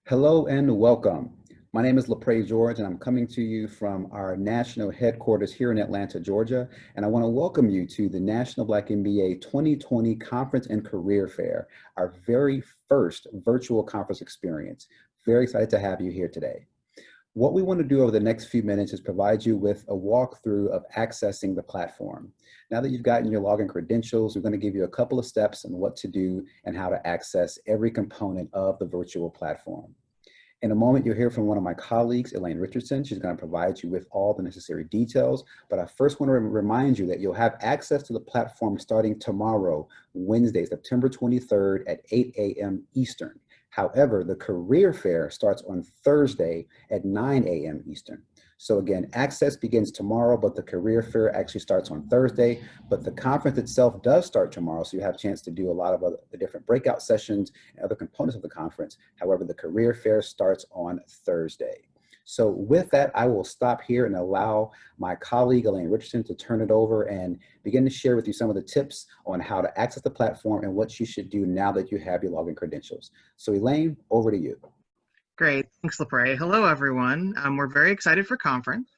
Hello and welcome. My name is LaPrae George, and I'm coming to you from our national headquarters here in Atlanta, Georgia. And I want to welcome you to the National Black MBA 2020 Conference and Career Fair, our very first virtual conference experience. Very excited to have you here today. What we want to do over the next few minutes is provide you with a walkthrough of accessing the platform. Now that you've gotten your login credentials, we're going to give you a couple of steps on what to do and how to access every component of the virtual platform. In a moment, you'll hear from one of my colleagues, Elaine Richardson. She's going to provide you with all the necessary details. But I first want to remind you that you'll have access to the platform starting tomorrow, Wednesday, September 23rd at 8 a.m. Eastern. However, the career fair starts on Thursday at 9 a.m. Eastern. So again, access begins tomorrow, but the career fair actually starts on Thursday. But the conference itself does start tomorrow, so you have a chance to do a lot of the different breakout sessions and other components of the conference. However, the career fair starts on Thursday. So with that, I will stop here and allow my colleague, Elaine Richardson, to turn it over and begin to share with you some of the tips on how to access the platform and what you should do now that you have your login credentials. So Elaine, over to you. Great, thanks LaPrae. Hello everyone. We're very excited for conference,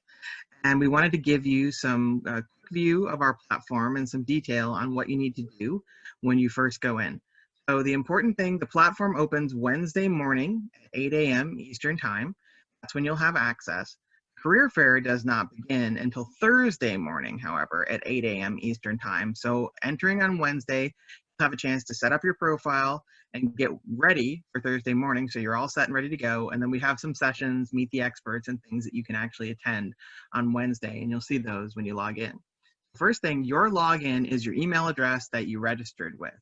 and we wanted to give you some quick view of our platform and some detail on what you need to do when you first go in. So the important thing, the platform opens Wednesday morning at 8 a.m. Eastern time. That's when you'll have access. Career Fair does not begin until Thursday morning, however, at 8 a.m. Eastern time. So entering on Wednesday, you'll have a chance to set up your profile and get ready for Thursday morning, so you're all set and ready to go. And then we have some sessions, meet the experts, and things that you can actually attend on Wednesday, and you'll see those when you log in. First thing, your login is your email address that you registered with.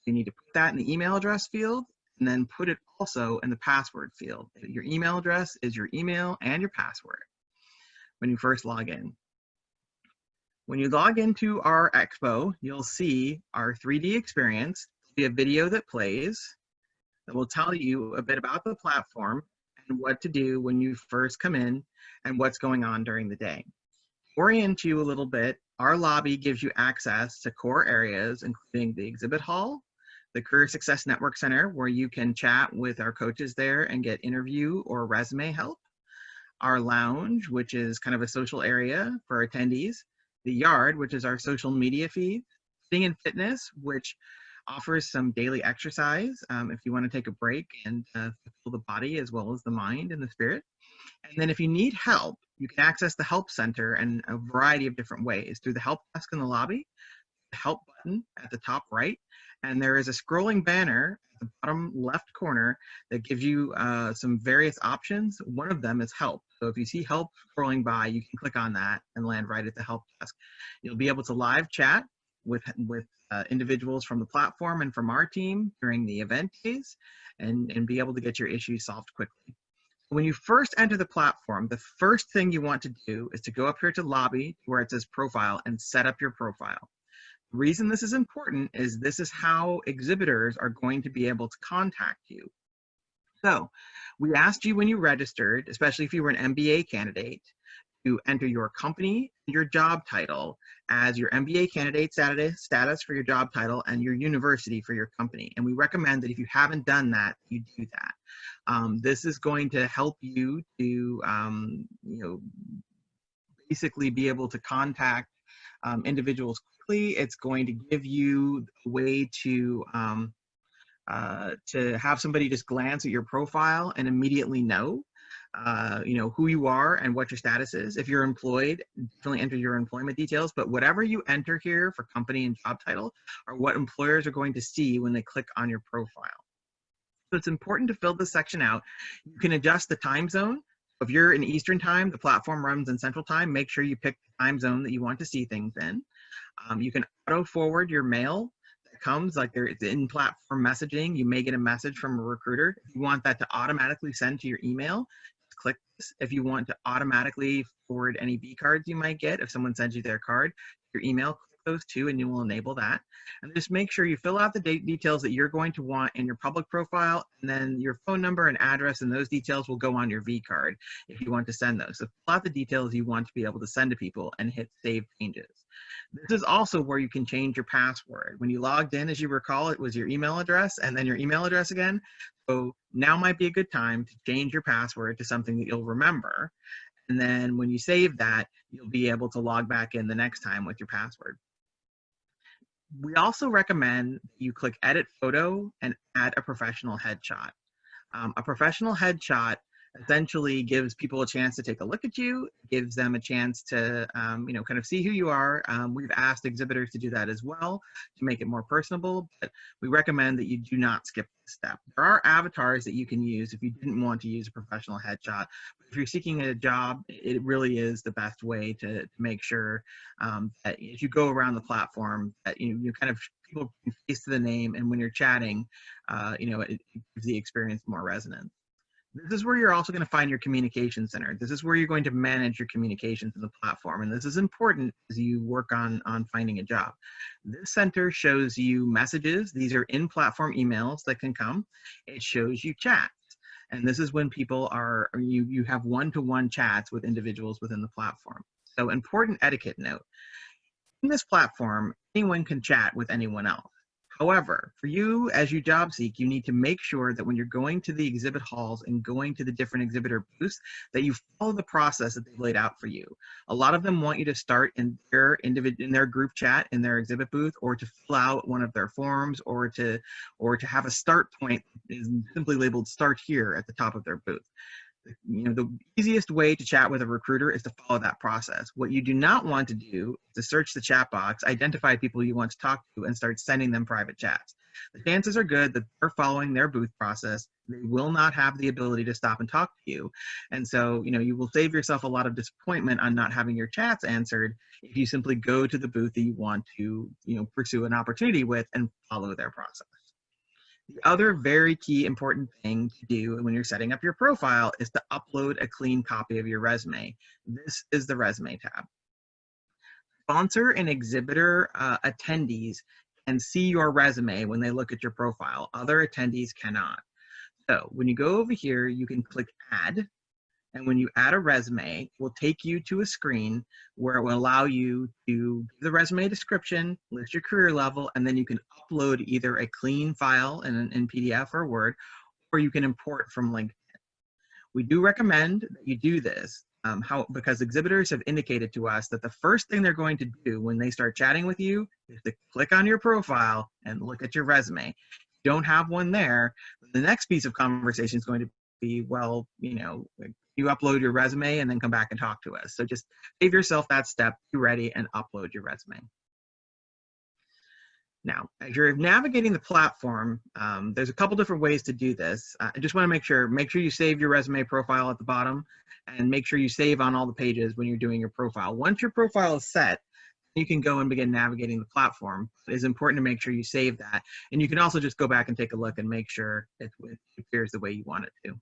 You need to put that in the email address field, and then put it also in the password field. Your email address is your email and your password when you first log in. When you log into our expo, you'll see our 3D experience. There'll be a video that plays that will tell you a bit about the platform and what to do when you first come in and what's going on during the day. To orient you a little bit, our lobby gives you access to core areas, including the exhibit hall, the Career Success Network Center, where you can chat with our coaches there and get interview or resume help, our lounge, which is kind of a social area for attendees, the yard, which is our social media feed, Sing and Fitness, which offers some daily exercise if you want to take a break and fulfill the body as well as the mind and the spirit. And then if you need help, you can access the help center in a variety of different ways through the help desk in the lobby, the help button at the top right, and there is a scrolling banner at the bottom left corner that gives you some various options. One of them is help. So if you see help scrolling by, you can click on that and land right at the help desk. You'll be able to live chat with individuals from the platform and from our team during the event days and be able to get your issues solved quickly. When you first enter the platform, the first thing you want to do is to go up here to lobby where it says profile and set up your profile. The reason this is important is this is how exhibitors are going to be able to contact you. So we asked you when you registered, especially if you were an MBA candidate, to enter your company, your job title as your MBA candidate status for your job title and your university for your company. And we recommend that if you haven't done that, you do that. This is going to help you to, basically be able to contact individuals quickly. It's going to give you a way to have somebody just glance at your profile and immediately know who you are and what your status is. If you're employed, definitely enter your employment details, but whatever you enter here for company and job title are what employers are going to see when they click on your profile. So it's important to fill this section out. You can adjust the time zone. If you're in Eastern time, the platform runs in Central time. Make sure you pick the time zone that you want to see things in. You can auto forward your mail that comes, like it's in platform messaging. You may get a message from a recruiter. If you want that to automatically send to your email, click this. If you want to automatically forward any B cards you might get, if someone sends you their card, your email, click those two and you will enable that. And just make sure you fill out the details that you're going to want in your public profile, and then your phone number and address, and those details will go on your V card if you want to send those. So fill out the details you want to be able to send to people and hit Save Changes. This is also where you can change your password. When you logged in, as you recall, it was your email address and then your email address again. So now might be a good time to change your password to something that you'll remember. And then when you save that, you'll be able to log back in the next time with your password. We also recommend you click Edit Photo and add a professional headshot. A professional headshot essentially gives people a chance to take a look at you, gives them a chance to, kind of see who you are. We've asked exhibitors to do that as well to make it more personable, but we recommend that you do not skip this step. There are avatars that you can use if you didn't want to use a professional headshot. But if you're seeking a job, it really is the best way to make sure that as you go around the platform, that you kind of people can face to the name, and when you're chatting, it gives the experience more resonance. This is where you're also going to find your communication center. This is where you're going to manage your communications in the platform. And this is important as you work on finding a job. This center shows you messages. These are in-platform emails that can come. It shows you chats. And this is when people are, you have one-to-one chats with individuals within the platform. So important etiquette note. In this platform, anyone can chat with anyone else. However, for you, as you job seek, you need to make sure that when you're going to the exhibit halls and going to the different exhibitor booths, that you follow the process that they've laid out for you. A lot of them want you to start in their group chat in their exhibit booth, or to fill out one of their forms, or to have a start point is simply labeled "Start Here" at the top of their booth. The easiest way to chat with a recruiter is to follow that process. What you do not want to do is to search the chat box, identify people you want to talk to, and start sending them private chats. The chances are good that they're following their booth process. They will not have the ability to stop and talk to you. And so, you will save yourself a lot of disappointment on not having your chats answered if you simply go to the booth that you want to, pursue an opportunity with and follow their process. The other very key important thing to do when you're setting up your profile is to upload a clean copy of your resume. This is the resume tab. Sponsor and exhibitor attendees can see your resume when they look at your profile. Other attendees cannot. So when you go over here, you can click Add. And when you add a resume, it will take you to a screen where it will allow you to give the resume description, list your career level, and then you can upload either a clean file in PDF or Word, or you can import from LinkedIn. We do recommend that you do this because exhibitors have indicated to us that the first thing they're going to do when they start chatting with you is to click on your profile and look at your resume. If you don't have one there, the next piece of conversation is going to be, well, you upload your resume and then come back and talk to us. So just save yourself that step, be ready, and upload your resume. Now, as you're navigating the platform, there's a couple different ways to do this. I just want to make sure you save your resume profile at the bottom, and make sure you save on all the pages when you're doing your profile. Once your profile is set, you can go and begin navigating the platform. It is important to make sure you save that. And you can also just go back and take a look and make sure it appears the way you want it to.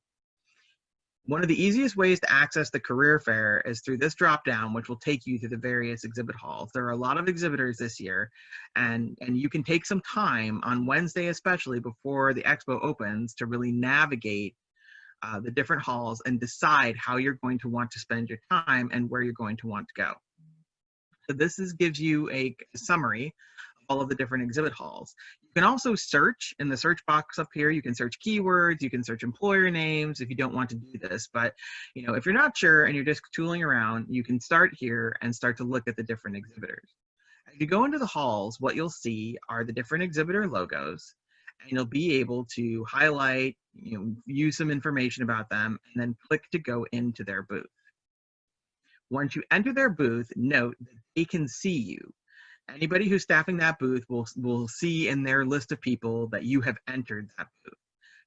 One of the easiest ways to access the career fair is through this drop-down, which will take you to the various exhibit halls. There are a lot of exhibitors this year, and you can take some time on Wednesday, especially before the expo opens, to really navigate the different halls and decide how you're going to want to spend your time and where you're going to want to go. So this gives you a summary of all of the different exhibit halls. You can also search in the search box up here. You can search keywords, you can search employer names if you don't want to do this. But if you're not sure and you're just tooling around, you can start here and start to look at the different exhibitors. As you go into the halls, what you'll see are the different exhibitor logos, and you'll be able to highlight, view some information about them, and then click to go into their booth. Once you enter their booth, note that they can see you. Anybody who's staffing that booth will see in their list of people that you have entered that booth.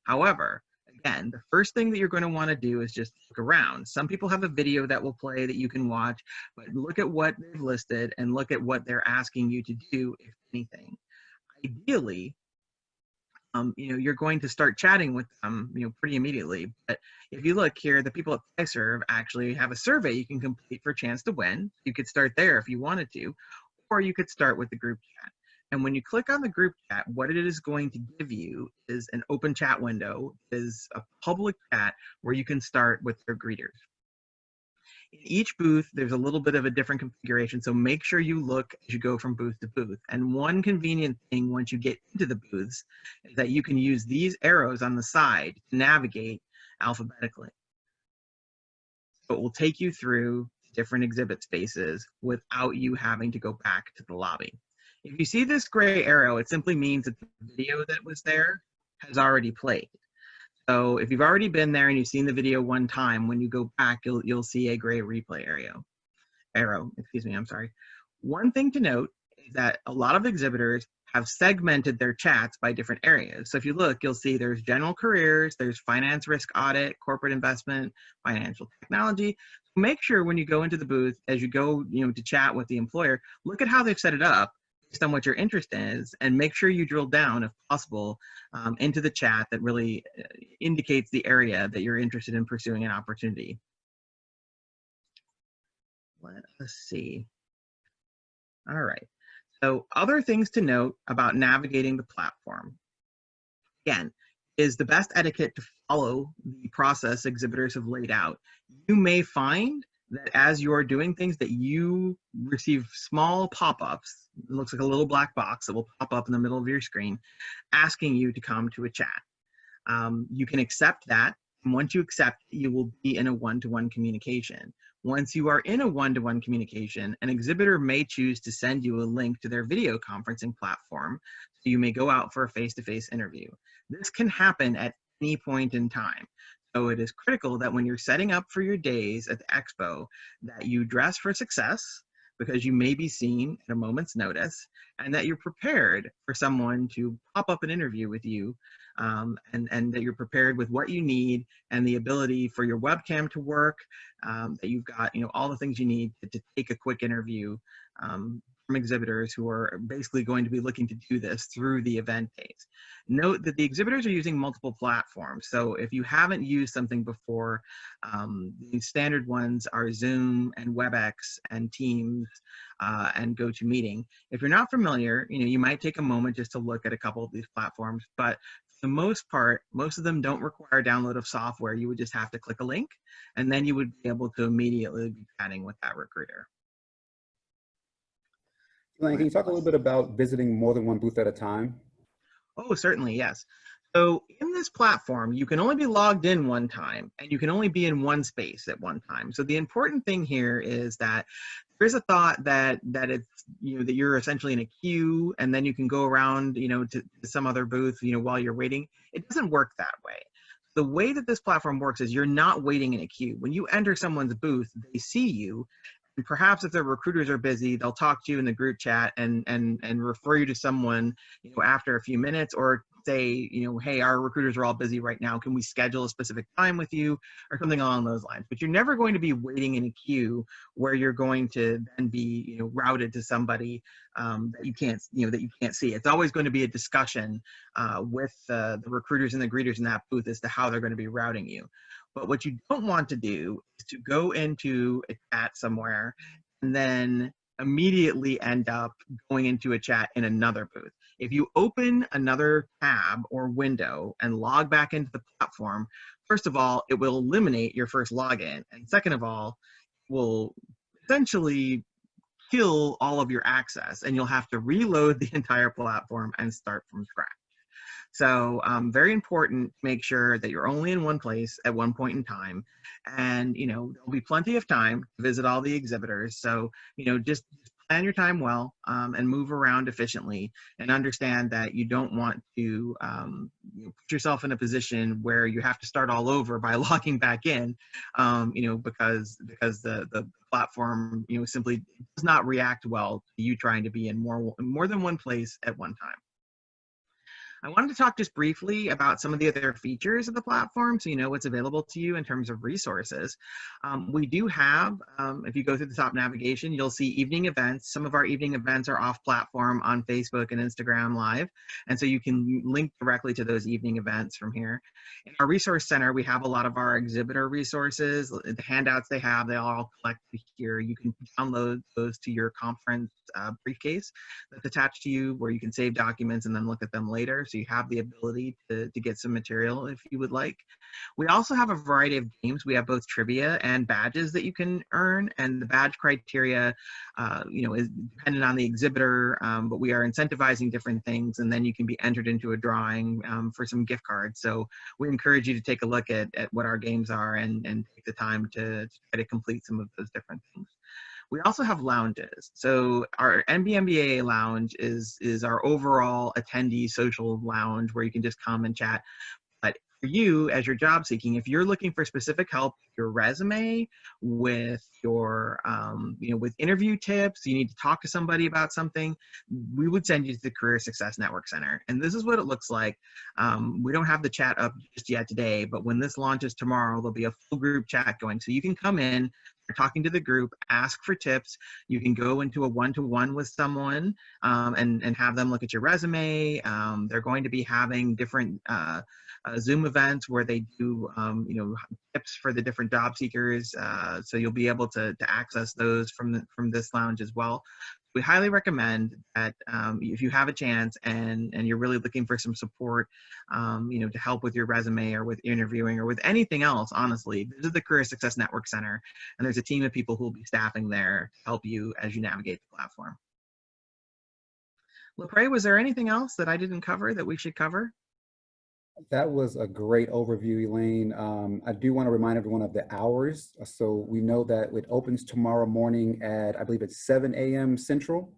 However, again, the first thing that you're going to want to do is just look around. Some people have a video that will play that you can watch, but look at what they've listed and look at what they're asking you to do, if anything. Ideally, you're going to start chatting with them, pretty immediately. But if you look here, the people at Fiserv actually have a survey you can complete for a chance to win. You could start there if you wanted to. or you could start with the group chat. And when you click on the group chat, what it is going to give you is an open chat window, is a public chat where you can start with your greeters. In each booth, there's a little bit of a different configuration, so make sure you look as you go from booth to booth. And one convenient thing once you get into the booths is that you can use these arrows on the side to navigate alphabetically. So it will take you through different exhibit spaces without you having to go back to the lobby. If you see this gray arrow, it simply means that the video that was there has already played. So if you've already been there and you've seen the video one time, when you go back, you'll see a gray replay arrow, excuse me, I'm sorry. One thing to note is that a lot of exhibitors have segmented their chats by different areas. So if you look, you'll see there's general careers, there's finance, risk, audit, corporate investment, financial technology. So make sure when you go into the booth, as you go, to chat with the employer, look at how they've set it up based on what your interest is, and make sure you drill down, if possible, into the chat that really indicates the area that you're interested in pursuing an opportunity. Let us see. All right. So other things to note about navigating the platform, again, is the best etiquette to follow the process exhibitors have laid out. You may find that as you're doing things that you receive small pop-ups, it looks like a little black box that will pop up in the middle of your screen, asking you to come to a chat. You can accept that, and once you accept, you will be in a one-to-one communication. Once you are in a one-to-one communication, an exhibitor may choose to send you a link to their video conferencing platform, so you may go out for a face-to-face interview. This can happen at any point in time. So it is critical that when you're setting up for your days at the expo, that you dress for success, because you may be seen at a moment's notice, and that you're prepared for someone to pop up an interview with you, and that you're prepared with what you need and the ability for your webcam to work, that you've got all the things you need to take a quick interview from exhibitors who are basically going to be looking to do this through the event days. Note that the exhibitors are using multiple platforms, so if you haven't used something before, the standard ones are Zoom and WebEx and Teams and GoToMeeting. If you're not familiar, you might take a moment just to look at a couple of these platforms, but for the most part, most of them don't require download of software. You would just have to click a link, and then you would be able to immediately be chatting with that recruiter. Elaine, can you talk a little bit about visiting more than one booth at a time? Oh, certainly, yes. So in this platform, you can only be logged in one time, and you can only be in one space at one time. So the important thing here is that there's a thought that it's that you're essentially in a queue, and then you can go around to some other booth while you're waiting. It doesn't work that way. The way that this platform works is you're not waiting in a queue. When you enter someone's booth, they see you. And perhaps if their recruiters are busy, they'll talk to you in the group chat and refer you to someone after a few minutes, or say hey, our recruiters are all busy right now, can we schedule a specific time with you, or something along those lines. But you're never going to be waiting in a queue where you're going to then be routed to somebody that you can't see. It's always going to be a discussion with the recruiters and the greeters in that booth as to how they're going to be routing you. But what you don't want to do is to go into a chat somewhere and then immediately end up going into a chat in another booth. If you open another tab or window and log back into the platform, first of all, it will eliminate your first login. And second of all, it will essentially kill all of your access, and you'll have to reload the entire platform and start from scratch. So very important to make sure that you're only in one place at one point in time, and there'll be plenty of time to visit all the exhibitors. So just plan your time well, and move around efficiently, and understand that you don't want to put yourself in a position where you have to start all over by logging back in, because the platform simply does not react well to you trying to be in more than one place at one time. I wanted to talk just briefly about some of the other features of the platform so you know what's available to you in terms of resources. We do have, if you go through the top navigation, you'll see evening events. Some of our evening events are off platform on Facebook and Instagram Live, and so you can link directly to those evening events from here. In our resource center, we have a lot of our exhibitor resources. The handouts they have, they all collected here. You can download those to your conference briefcase that's attached to you where you can save documents and then look at them later. So you have the ability to get some material if you would like. We also have a variety of games. We have both trivia and badges that you can earn, and the badge criteria, is dependent on the exhibitor, but we are incentivizing different things, and then you can be entered into a drawing for some gift cards. So we encourage you to take a look at what our games are and take the time to try to complete some of those different things. We also have lounges. So our NBMBAA lounge is our overall attendee social lounge where you can just come and chat. But for you, as you're job seeking, if you're looking for specific help with your resume, with your, with interview tips, you need to talk to somebody about something, we would send you to the Career Success Network Center. And this is what it looks like. We don't have the chat up just yet today, but when this launches tomorrow, there'll be a full group chat going. So you can come in, you're talking to the group, ask for tips. You can go into a one-to-one with someone and have them look at your resume. They're going to be having different Zoom events where they do, tips for the different job seekers. So you'll be able to access those from this lounge as well. We highly recommend that if you have a chance and you're really looking for some support, to help with your resume or with interviewing or with anything else, honestly, visit the Career Success Network Center, and there's a team of people who will be staffing there to help you as you navigate the platform. LaPrey, was there anything else that I didn't cover that we should cover? That was a great overview, Elaine. I do want to remind everyone of the hours. So we know that it opens tomorrow morning at, I believe it's 7 a.m. Central.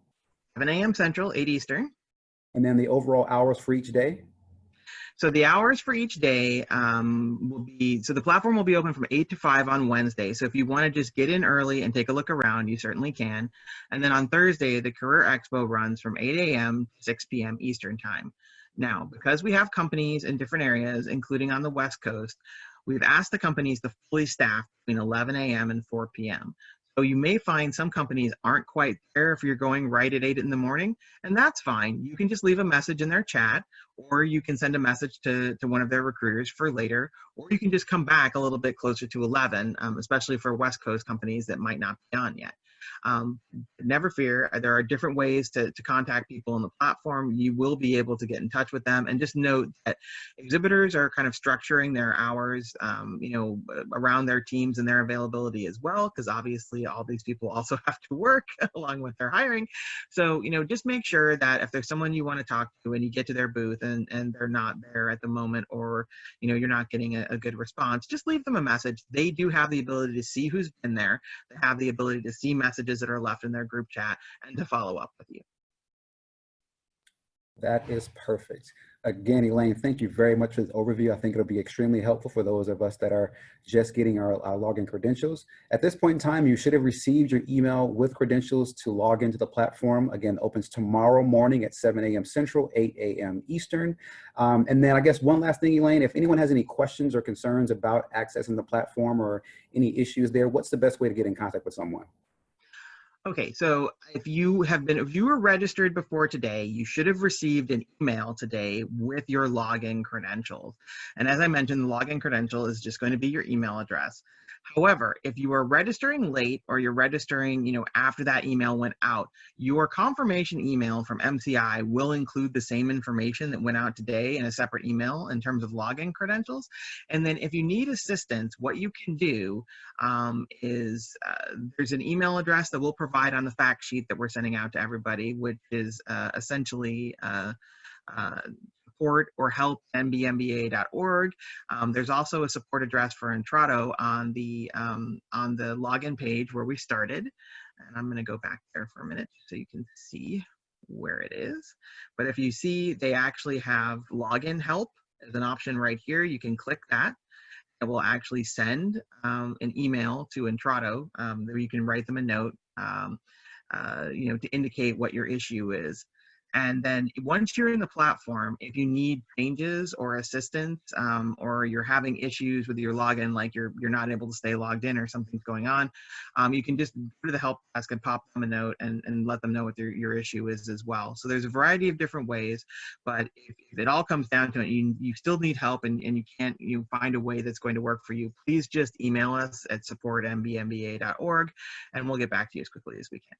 7 a.m. Central, 8 Eastern. And then the overall hours for each day. So the hours for each day will be, so the platform will be open from 8 to 5 on Wednesday. So if you want to just get in early and take a look around, you certainly can. And then on Thursday, the Career Expo runs from 8 a.m. to 6 p.m. Eastern time. Now, because we have companies in different areas, including on the West Coast, we've asked the companies to fully staff between 11 a.m. and 4 p.m. So you may find some companies aren't quite there if you're going right at 8 in the morning, and that's fine. You can just leave a message in their chat, or you can send a message to one of their recruiters for later, or you can just come back a little bit closer to 11, especially for West Coast companies that might not be on yet. Never fear, there are different ways to contact people on the platform. You will be able to get in touch with them, and just note that exhibitors are kind of structuring their hours, around their teams and their availability as well, because obviously all these people also have to work along with their hiring. So, just make sure that if there's someone you want to talk to and you get to their booth and they're not there at the moment, or, you're not getting a good response, just leave them a message. They do have the ability to see who's been there. They have the ability to see messages that are left in their group chat and to follow up with you. That is perfect. Again, Elaine, thank you very much for this overview. I think it'll be extremely helpful for those of us that are just getting our login credentials. At this point in time, you should have received your email with credentials to log into the platform. Again, opens tomorrow morning at 7 a.m. Central, 8 a.m. Eastern. And then I guess one last thing, Elaine, if anyone has any questions or concerns about accessing the platform or any issues there, what's the best way to get in contact with someone? Okay, so if you were registered before today, you should have received an email today with your login credentials. And as I mentioned, the login credential is just going to be your email address. However, if you are registering late or you're registering, after that email went out, your confirmation email from MCI will include the same information that went out today in a separate email in terms of login credentials. And then if you need assistance, what you can do is there's an email address that we'll provide on the fact sheet that we're sending out to everybody, which is essentially support or help nbmbaa.org. There's also a support address for Intrado on the login page where we started. And I'm going to go back there for a minute so you can see where it is. But if you see, they actually have login help as an option right here. You can click that. It will actually send an email to Intrado. There you can write them a note, to indicate what your issue is. And then once you're in the platform, if you need changes or assistance, or you're having issues with your login, like you're not able to stay logged in or something's going on, you can just go to the help desk and pop them a note and let them know what your issue is as well. So there's a variety of different ways, but if it all comes down to it, you still need help and you can't find a way that's going to work for you, please just email us at support@nbmbaa.org and we'll get back to you as quickly as we can.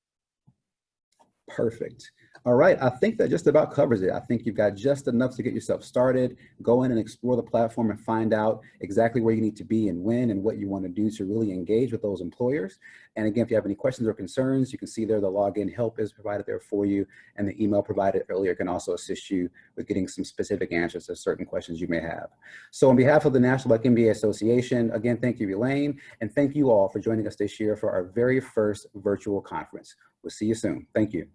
Perfect. All right. I think that just about covers it. I think you've got just enough to get yourself started. Go in and explore the platform and find out exactly where you need to be and when and what you want to do to really engage with those employers. And again, if you have any questions or concerns, you can see there the login help is provided there for you. And the email provided earlier can also assist you with getting some specific answers to certain questions you may have. So on behalf of the National Black MBA Association, again, thank you, Elaine. And thank you all for joining us this year for our very first virtual conference. We'll see you soon. Thank you.